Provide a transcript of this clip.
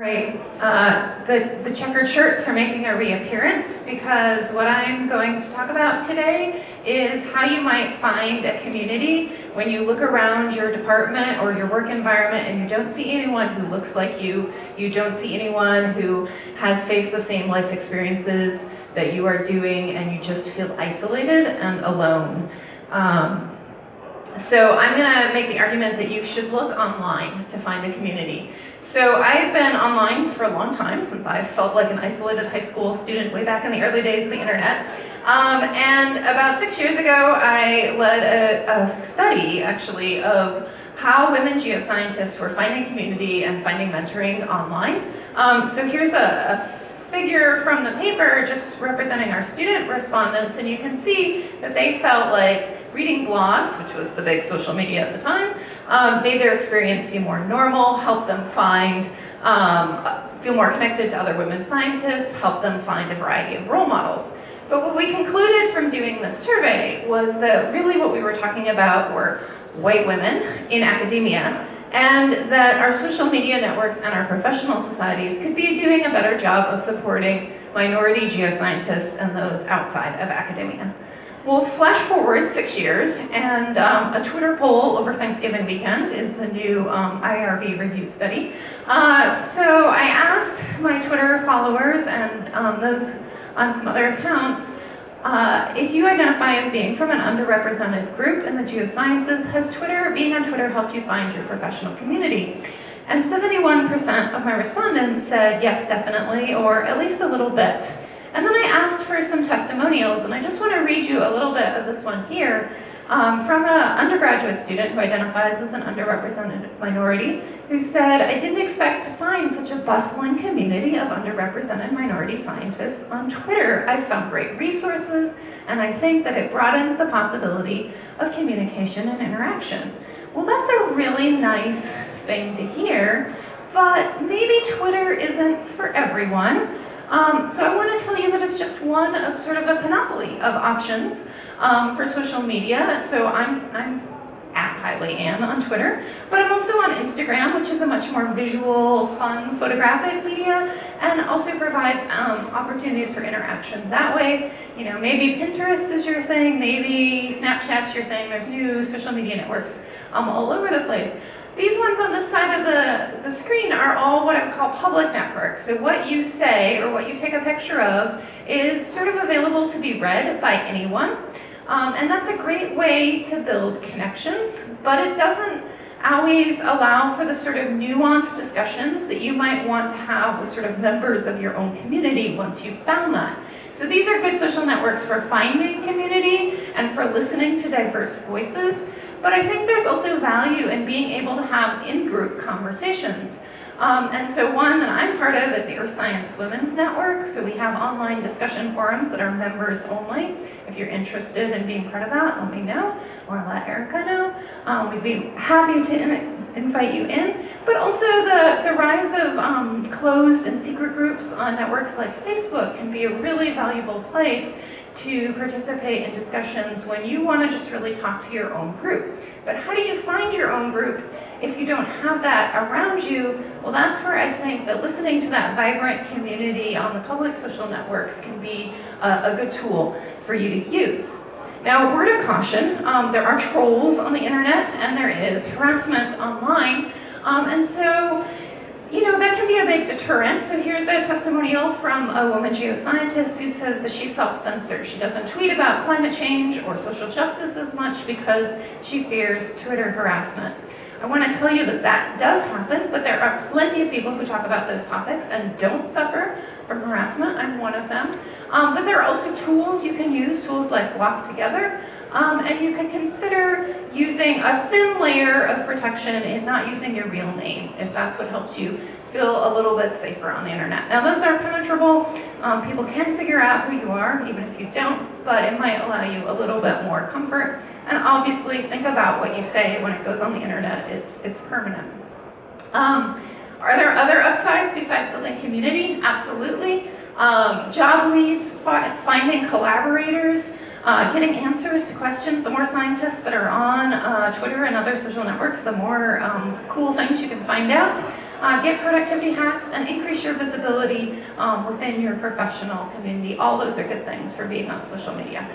Right. The checkered shirts are making a reappearance because what I'm going to talk about today is how you might find a community when you look around your department or your work environment and you don't see anyone who looks like you don't see anyone who has faced the same life experiences that you are doing, and you just feel isolated and alone. So I'm going to make the argument that you should look online to find a community. So I've been online for a long time, since I felt like an isolated high school student way back in the early days of the internet. And about 6 years ago, I led a study, actually, of how women geoscientists were finding community and finding mentoring online. So here's a figure from the paper just representing our student respondents, and you can see that they felt like reading blogs, which was the big social media at the time, made their experience seem more normal, helped them feel more connected to other women scientists, helped them find a variety of role models. But what we concluded from doing this survey was that really what we were talking about were white women in academia, and that our social media networks and our professional societies could be doing a better job of supporting minority geoscientists and those outside of academia. Well, flash forward 6 years, and a Twitter poll over Thanksgiving weekend is the new IRB review study. So I asked my Twitter followers and those on some other accounts, if you identify as being from an underrepresented group in the geosciences, has being on Twitter helped you find your professional community? And 71% of my respondents said yes, definitely, or at least a little bit. And then I asked for some testimonials, and I just want to read you a little bit of this one here from an undergraduate student who identifies as an underrepresented minority, who said, "I didn't expect to find such a bustling community of underrepresented minority scientists on Twitter. I found great resources, and I think that it broadens the possibility of communication and interaction." Well, that's a really nice thing to hear, but maybe Twitter isn't for everyone. So I want to tell you that it's just one of sort of a panoply of options for social media. So I'm at Highly Ann on Twitter, but I'm also on Instagram, which is a much more visual, fun, photographic media, and also provides opportunities for interaction. That way, you know, maybe Pinterest is your thing, maybe Snapchat's your thing. There's new social media networks all over the place. These ones on this side of the screen are all what I would call public networks. So what you say or what you take a picture of is sort of available to be read by anyone. And that's a great way to build connections, but it doesn't always allow for the sort of nuanced discussions that you might want to have with sort of members of your own community once you've found that. So these are good social networks for finding community and for listening to diverse voices, but I think there's also value in being able to have in-group conversations. And so one that I'm part of is the Earth Science Women's Network. So we have online discussion forums that are members only. If you're interested in being part of that, let me know, or let Erica know. We'd be happy to invite you in. But also the rise of closed and secret groups on networks like Facebook can be a really valuable place to participate in discussions when you want to just really talk to your own group. But how do you find your own group if you don't have that around you? Well, that's where I think that listening to that vibrant community on the public social networks can be a good tool for you to use. Now, word of caution, there are trolls on the internet and there is harassment online. And so, you know, that can be a big deterrent. So here's a testimonial from a woman geoscientist who says that she self-censors. She doesn't tweet about climate change or social justice as much because she fears Twitter harassment. I want to tell you that that does happen, but there are plenty of people who talk about those topics and don't suffer from harassment. I'm one of them. But there are also tools you can use, tools like Block Together, and you can consider using a thin layer of protection in not using your real name, if that's what helps you feel a little bit safer on the internet. Now, those are penetrable. People can figure out who you are, even if you don't, but it might allow you a little bit more comfort. And obviously, think about what you say when it goes on the internet. It's permanent. Are there other upsides besides building community? Absolutely. Job leads, finding collaborators. Getting answers to questions. The more scientists that are on Twitter and other social networks, the more cool things you can find out. Get productivity hacks and increase your visibility within your professional community. All those are good things for being on social media.